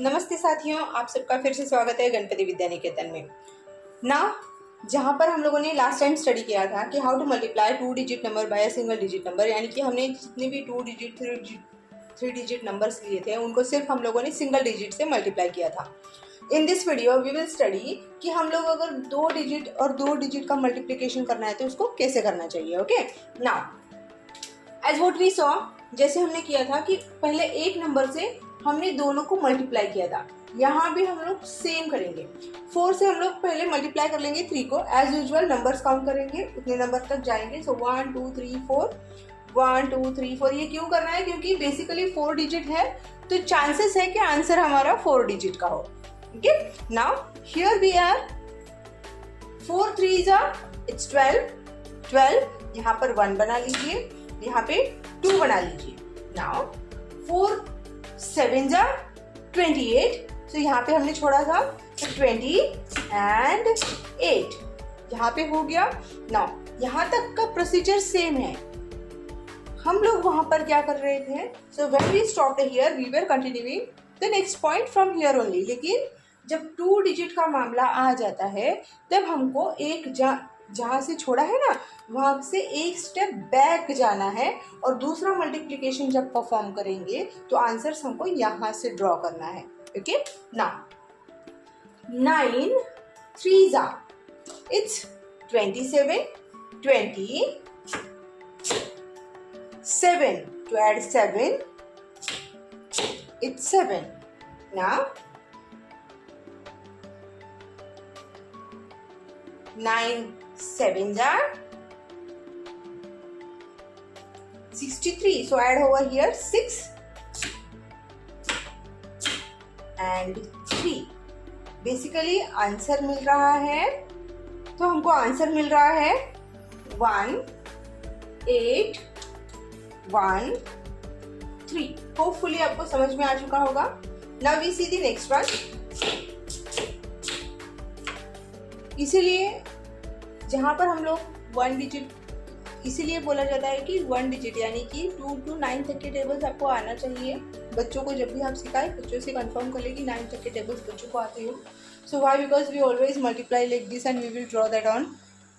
नमस्ते साथियों, आप सबका फिर से स्वागत है गणपति विद्या निकेतन में। जहाँ पर हम लोगों ने लास्ट टाइम स्टडी किया था कि how to multiply 2 digit number by a single digit number, यानी कि हमने जितने भी 2 डिजिट 3 डिजिट नंबर्स लिए थे उनको सिर्फ हम लोगों ने सिंगल डिजिट से मल्टीप्लाई किया था। In this video we will study कि हम लोग अगर 2 डिजिट और 2 डिजिट का मल्टीप्लिकेशन करना है तो उसको कैसे करना चाहिए। Okay, now as what we saw, जैसे हमने किया था कि पहले एक नंबर से हमने दोनों को मल्टीप्लाई किया था, यहाँ भी हम लोग सेम करेंगे। 4 से हम लोग पहले मल्टीप्लाई कर लेंगे 3 को, एज यूजुअल नंबर्स काउंट करेंगे, उतने नंबर तक जाएंगे। सो 1 2 3 4, 1 2 3 4। ये क्यों करना है? क्योंकि बेसिकली 4 डिजिट है तो चांसेस है कि आंसर हमारा 4 डिजिट का हो। Okay, now here we are 4 3s it's 12। यहाँ पर 1 बना लीजिए, यहाँ पे 2 बना लीजिए। नाउ 4 7s 28, तो यहाँ पे हमने छोड़ा था 20 एंड 8, यहाँ पे हो गया। नाउ यहाँ तक का प्रोसीजर सेम है, हम लोग वहां पर क्या कर रहे थे? So when we stopped here we were continuing the next point from here only. लेकिन जब 2 डिजिट का मामला आ जाता है तब हमको एक जहाँ से छोड़ा है ना, वहां से एक स्टेप बैक जाना है और दूसरा मल्टीप्लिकेशन जब परफॉर्म करेंगे तो आंसर्स हमको यहाँ से ड्रॉ करना है। Okay, now 9 3s it's 27, 20, 7 to add 7 it's 7. Now 9 7s are 63, so add over here 6 and 3. Basically answer मिल रहा है, तो हमको आंसर मिल रहा है 1 8 1 3। होपफुली आपको समझ में आ चुका होगा। Now we see the next one. इसीलिए जहां पर हम लोग 1 डिजिट, इसीलिए बोला जाता है कि 1 डिजिट यानी कि 2 to 9 तक के टेबल्स आपको आना चाहिए। बच्चों को जब भी आप सिखाएं, बच्चों से कंफर्म कर ले कि 9 तक के टेबल्स बच्चों को आते हो। So why? Because we always multiply like this and we will draw that on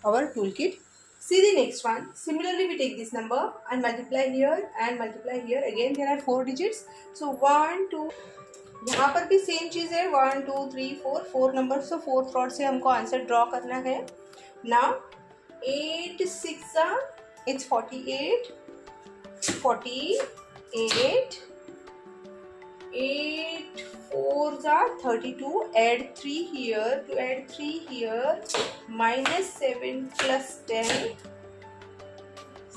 our tool kit. See the next one. Similarly, we take this number and multiply here and multiply here. Again, there are 4 digits. So 1 2, यहाँ पर भी same चीज है। 1 2 3 4 number, so 4 fraud से हमको answer draw करना है। Now 8 6 it's 48, 48, 8 4s are 32. Add 3 here. To add 3 here, minus 7 plus 10.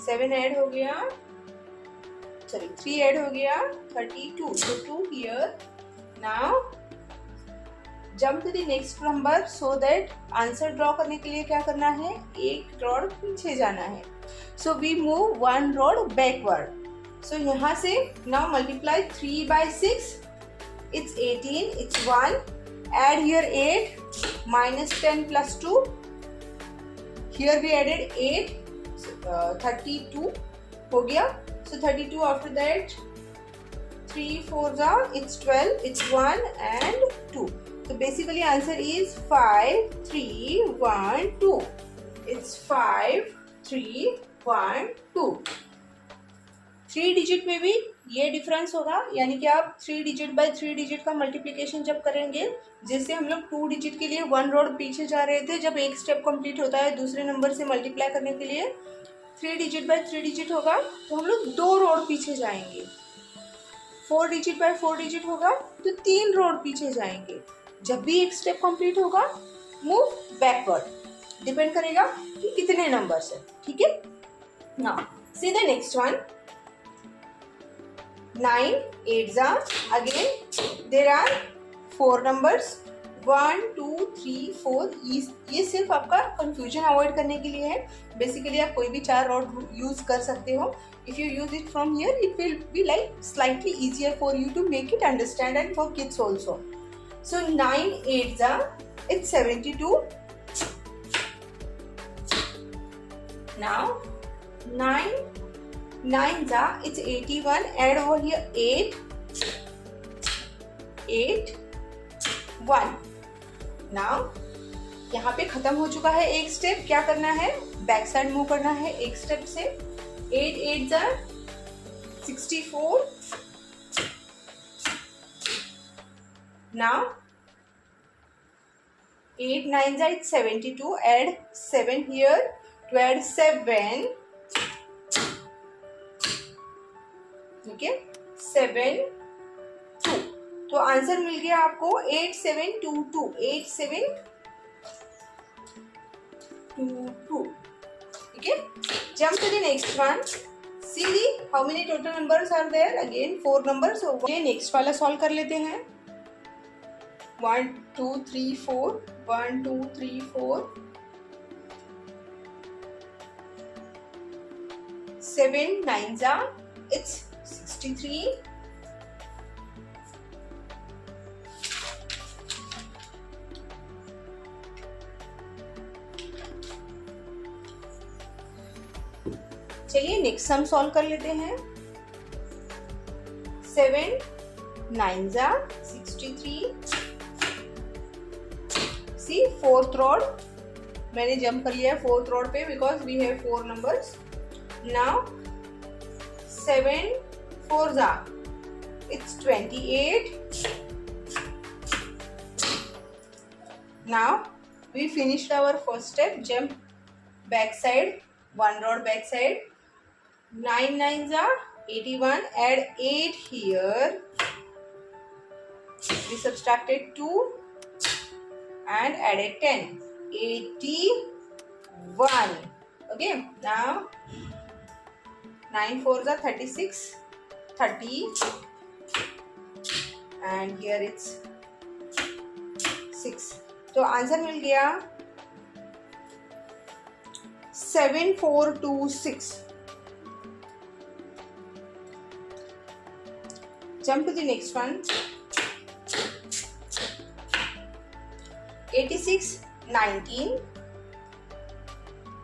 7 add हो गया, सॉरी 3 ऐड हो गया, 32. So 2 here. Now jump to the next number so that answer draw करने के लिए क्या करना है? एक रॉड पीछे जाना है। So we move 1 rod backward. So यहाँ से now multiply 3 by 6, it's 18, it's 1, add here 8, minus 10 plus 2, here we added 8, 32 हो गया। So 32 after that 3 4s are it's 12, it's 1 and 2. So basically answer is 5 3 1 2. It's 5 3 1 2. 3 digit में भी ये difference होगा, यानी कि आप 3 डिजिट बाय 3 डिजिट का मल्टीप्लिकेशन जब करेंगे, जैसे हम लोग 2 डिजिट के लिए 1 रोड पीछे जा रहे थे, जब एक स्टेप कंप्लीट होता है दूसरे नंबर से मल्टीप्लाई करने के लिए 3 डिजिट बाय 3 डिजिट होगा तो हम लोग 2 रोड पीछे जाएंगे। 4 डिजिट बाय 4 डिजिट होगा तो 3 रोड पीछे जाएंगे। जब भी एक स्टेप कंप्लीट होगा मूव बैकवर्ड, डिपेंड करेगा कि कितने नंबर्स है। ठीक है, now see the next one. 9 8s are, again there are 4 numbers 1 2 3 4। ये सिर्फ आपका कंफ्यूजन अवॉइड करने के लिए है। बेसिकली आप कोई भी 4 रॉड यूज कर सकते हो। If you use it from here it will be like slightly easier for you to make it understand and for kids also. So 9 8s are it's 72. Now 9 9s are it's 81. Add over here 8, 8 1। Now यहाँ पे खत्म हो चुका है एक step. क्या करना है, बैक साइड मूव करना है एक स्टेप से। 8 8 जा 64। नाउ 8 9 जा it's 72. Add 7 here. To add 7, okay, 7 2। तो आंसर मिल गया आपको 8722। 8722। okay, jump to the next one. See the how many total numbers are there? Again 4 numbers. So okay, next वाला solve कर लेते हैं। 1 2 3 4 1 2 3 4 7 9 जा it's 63। चलिए नेक्स्ट सम सॉल्व कर लेते हैं। 7 9 जा 63। सी फोर्थ रोड मैंने जंप कर लिया है फोर्थ रोड पे because we have 4 numbers. Now 7 4 जा it's 28। now we finished our first step. Jump back side, 1 rod back side। 9 9 जा 81। add 8 here। we subtracted 2 and added 10, 81। okay, now 9 4 जा 36 30 and here it's 6। तो answer मिल गया 7426। Jump to the next one। 86 19।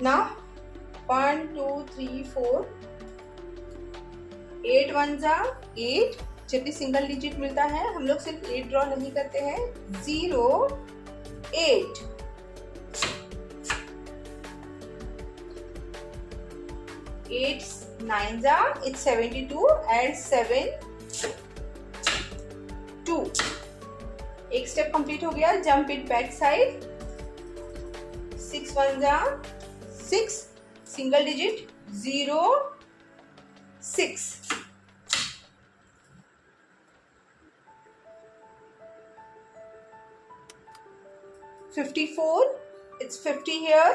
now 1 2 3 4 8 1 जा 8। जब भी single digit मिलता है हम लोग सिर्फ 8 ड्रॉ नहीं करते हैं। 0 8 8 9 जा it's 72। add 7 2। एक स्टेप कंप्लीट हो गया। Jump it back side. 6 1 जा 6 single digit 0 6। 54 it's 50 here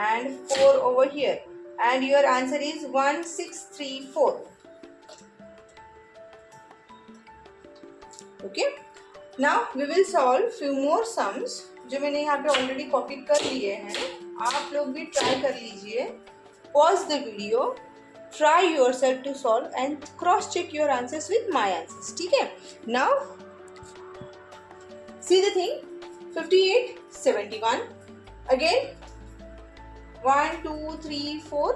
and 4 over here and your answer is 1634। okay, now we will solve few more sums जो मैंने यहाँ पे ऑलरेडी कॉपी कर लिए हैं। आप लोग भी ट्राई कर लीजिए। Pause the video, try yourself to solve and cross check your answers with my answers. ठीक है, now see the thing. 58 71 again 1 2 3 4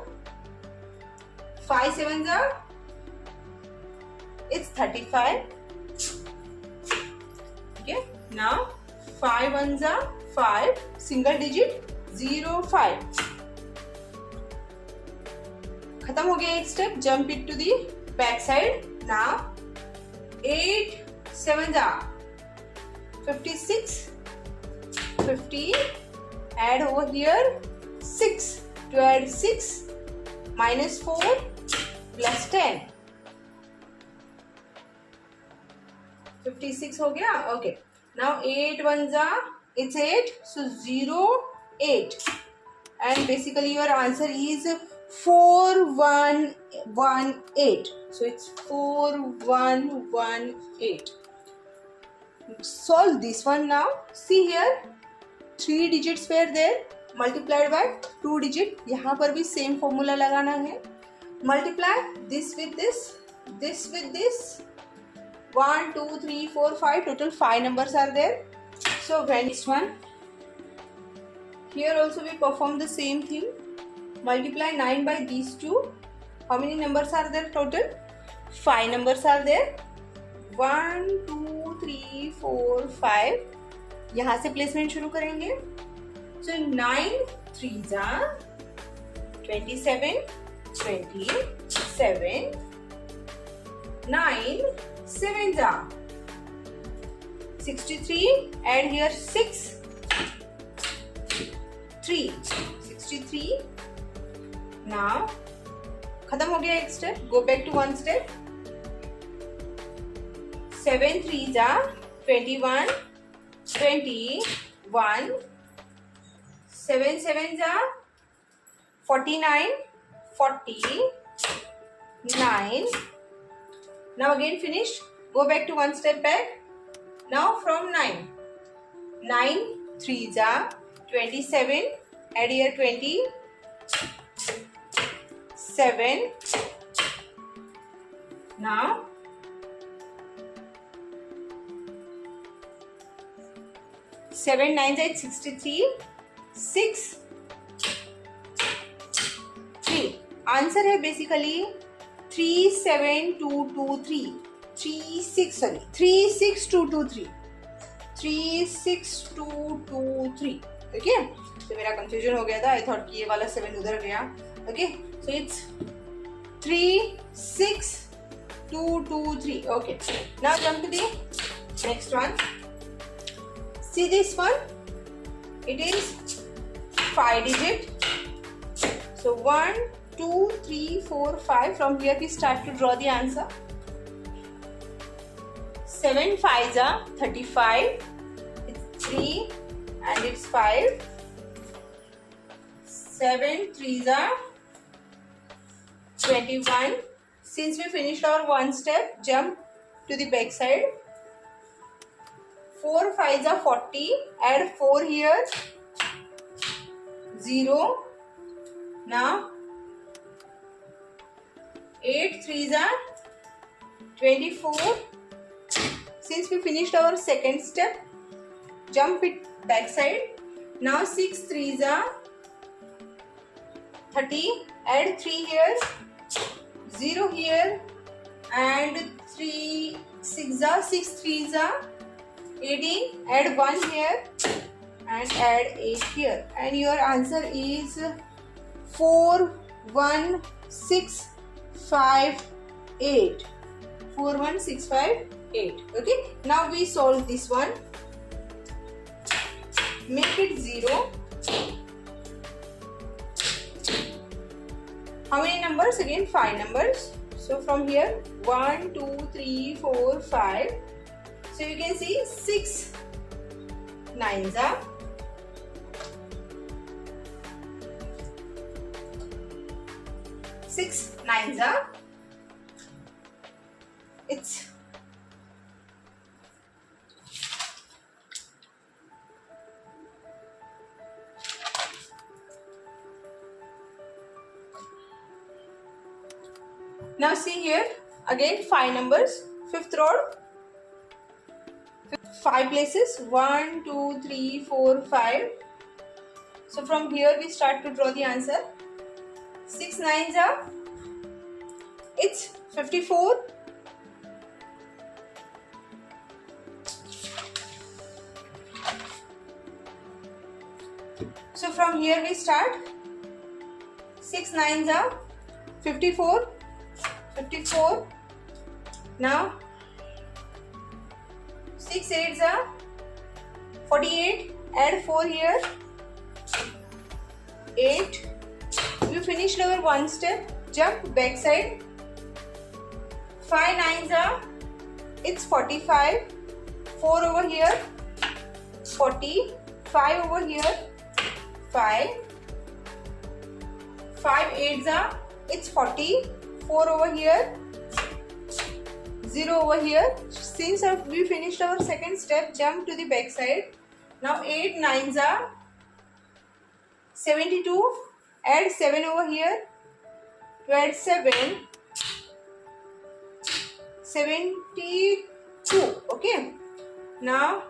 5 7 जा it's 35। okay, now 5 1 जा 5 single digit 0 5। खत्म हो गया एक step. Jump it to the back side. Now 8 7 जा 56 50। add over here 6। to add 6 minus 4 plus 10 56 हो गया। okay, now 8 1 जा it's 8 so 0 8 and basically your answer is 4118। so it's 4118। solve this one now। see here 3 digits were there multiplied by 2 digit। यहाँ पर भी same formula लगाना है। multiply this with this, this with this। 1 2 3 4 5 total 5 numbers are there। so when this one here also we perform the same thing। multiply 9 by these two। how many numbers are there total? 5 numbers are there। 1 2 3 4 5, यहाँ से placement शुरू करेंगे. सो 9 3s are 27, 27, 9 7s are 63, add here 6, 3, 63. Now खत्म हो गया एक step. Go back to one step. 7 3s are 21, 21, 7 7s are 49, 49. Now again finish. Go back to one step back. Now from 9. 9 3s are 27. Add here 20. 7. Now 7 9s are 63. 6 3. Answer है basically 37223. 36223. 36223. Okay, तो मेरा confusion हो गया था. I thought कि ये वाला 7 उधर गया. Okay, so it's 36223. Okay, now jump to the next one. See this one, it is 5 digit. So 1 2 3 4 5. From here we start to draw the answer. 7 5s are 35. It's 3 and it's 5. 7 3s are 21. Since we finished our one step, jump to the back side. 4 5s are 40. Add 4 here. 0. Now 8 3s are 24. Since we finished our second step, jump it back side. Now 6 3s are 30. Add 3 here. 0 here. And 3 6s are 6 3s are 18. Add 1 here and add 8 here, and your answer is 41658. 41658. Okay, now we solve this one. Make it 0. How many numbers? Again 5 numbers. So from here 1 2 3 4 5. So you can see 6 9s are 6 9s are it's now see here again 5 numbers, fifth row, 5 places, 1 2 3 4 5. So from here we start to draw the answer. 6 9s are it's 54. So from here we start. 6 9s are 54. 54. Now 6 8s are 48. Add 4 here. 8. We finished our one step. Jump back side. 5 9s are it's 45. 4 over here. 40. 5 over here. 5. 5 8s are it's 40. 4 over here. 0 over here. Since we finished our second step, jump to the back side. Now 8 9s are 72. Add 7 over here. To add 7, 72. Okay. Now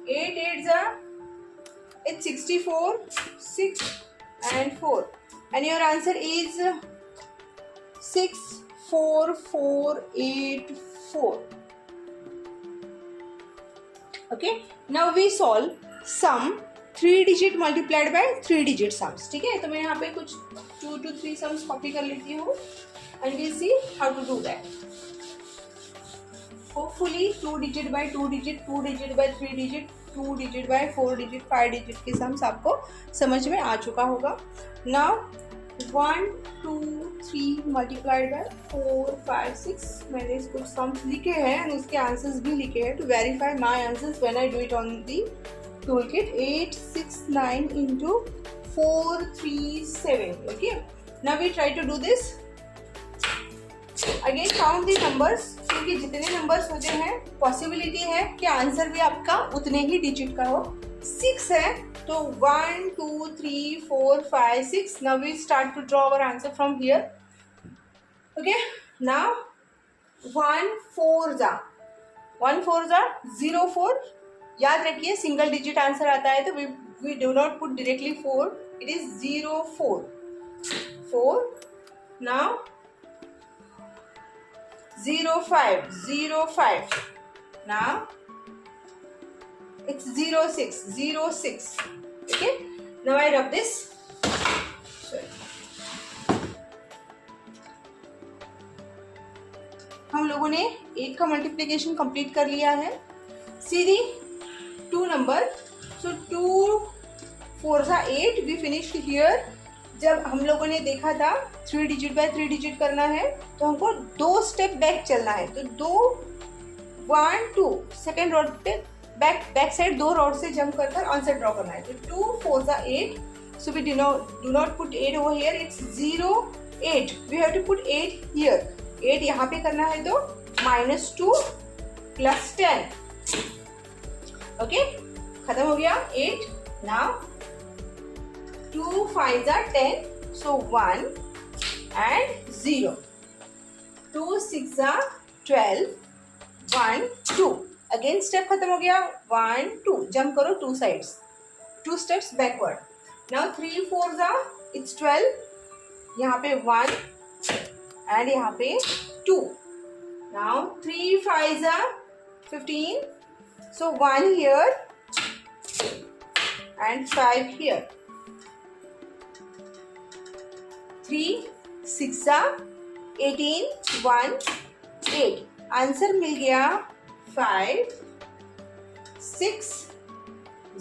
8 8s are it's 64. 6 and 4. And your answer is 64484. Okay, now we solve some 3 digit multiplied by 3 digit sums. ठीक है, तो मैं यहाँ पे कुछ 2 to 3 sums copy कर लेती हूँ and we see how to do that. Hopefully 2 digit by 2 digit, 2 digit by 3 digit, 2 digit by 4 digit, 5 digit के सम्स आपको समझ में आ चुका होगा. नाउ 1 2 3 मल्टीप्लाइड बाय 4 5 6 मैंने इसको सम्स लिखे हैं एंड इसके आंसर्स भी लिखे हैं to verify my answers when I do it on the tool kit. 8 6 9 into 4 3 7. Okay, now we try to do this. Again count the numbers, क्योंकि जितने नंबर्स होते हैं पॉसिबिलिटी है कि आंसर भी आपका उतने ही डिजिट का हो. 6 है तो 1 2 3 4 5 6. Now we start to draw our answer from here. Okay, now 1 4 जा 0 4. याद रखिए सिंगल डिजिट आंसर आता है तो we do not put directly 4. It is 0 4 4. Now 0 5. Now it's 0 6. Okay, now I rub this. हम लोगों ने 8 का मल्टीप्लिकेशन कंप्लीट कर लिया है. सीधी 2 number, so 2 4 8. We finished here. जब हम लोगों ने देखा था 3 डिजिट बाय 3 डिजिट करना है तो हमको 2 स्टेप बैक चलना है. तो 2 1 2 सेकेंड रोड पे बैक साइड 2 रोड से जंप कर आंसर ड्रॉ करना है. तो 2 4 8. So we do not put 8 over here. It's 0 8. We have to put 8 here. 8 यहाँ पे करना है तो -2 + 10. ओके, खत्म हो गया 8. Now 2 5 10. So 1 and 0. 2 6 12. 1 2. Again step खत्म हो गया. 1 2. जंप करो 2 sides, 2 steps backward. Now 3 4 it's 12. यहाँ पे 1 एंड यहाँ पे 2. Now 3 5 15. So 1 here and 5 here. 3 6 18. 1 8. Answer मिल गया 5 6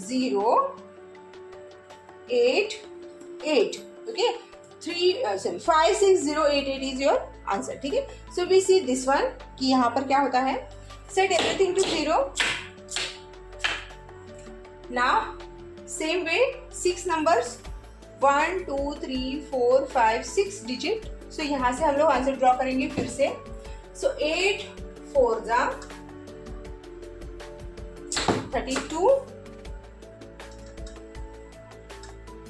0 8 8. Okay, 5 6 0 8 8 is your answer. ठीक है, so we see this one कि यहाँ पर क्या होता है. Set everything to 0. Now same way 6 numbers 1 2 3 4 5 6 digit. सो यहाँ से हम लोग आंसर ड्रॉ करेंगे फिर से. सो 8 4 32.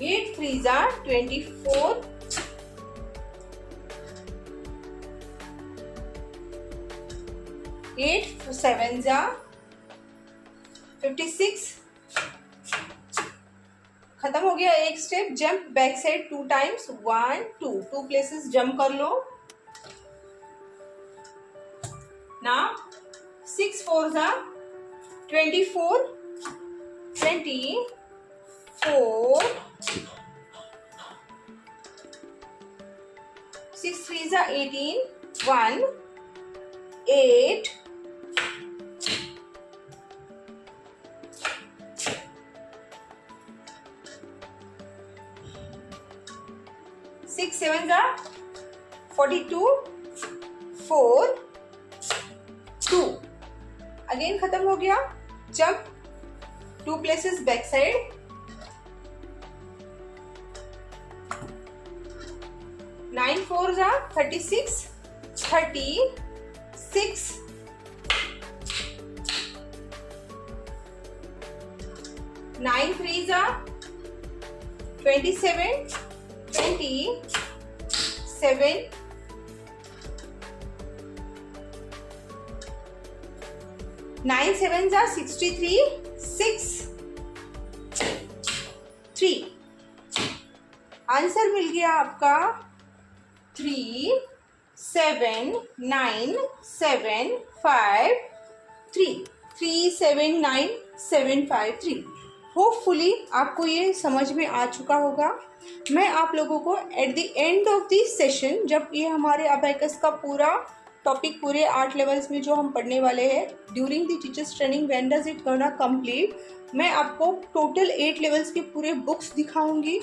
8 3 24. 8 7 56. खत्म हो गया एक step. Jump back side 2 times. 1 2 places jump कर लो. नाउ 6 4 24. 24. 6 3 18. 1 8. 6 7 42. 4 2. अगेन खत्म हो गया. Jump 2 places back side. 9 4 36. 36. 9 3 27. 27. 9 7 63. 6 3. Answer मिल गया आपका 3 7 9 7 5 3. 3 7 9 753। होपफुली आपको ये समझ में आ चुका होगा। मैं आप लोगों को at the end of this session, जब ये हमारे अबैकस का पूरा टॉपिक पूरे 8 लेवल्स में जो हम पढ़ने वाले हैं during the teachers training when does it gonna complete, मैं आपको टोटल 8 लेवल्स के पूरे बुक्स दिखाऊंगी,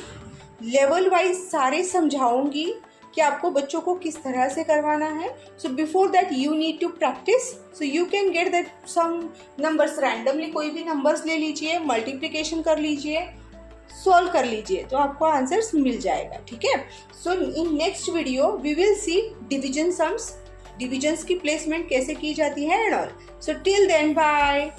लेवल वाइज सारे समझाऊंगी कि आपको बच्चों को किस तरह से करवाना है। So before that you need to practice, so you can get that some numbers randomly, कोई भी नंबर्स ले लीजिए, मल्टीप्लिकेशन कर लीजिए, सॉल्व कर लीजिए, तो आपको आंसर्स मिल जाएगा। ठीक है। So in next video we will see division sums, divisions की प्लेसमेंट कैसे की जाती है and all. So till then bye.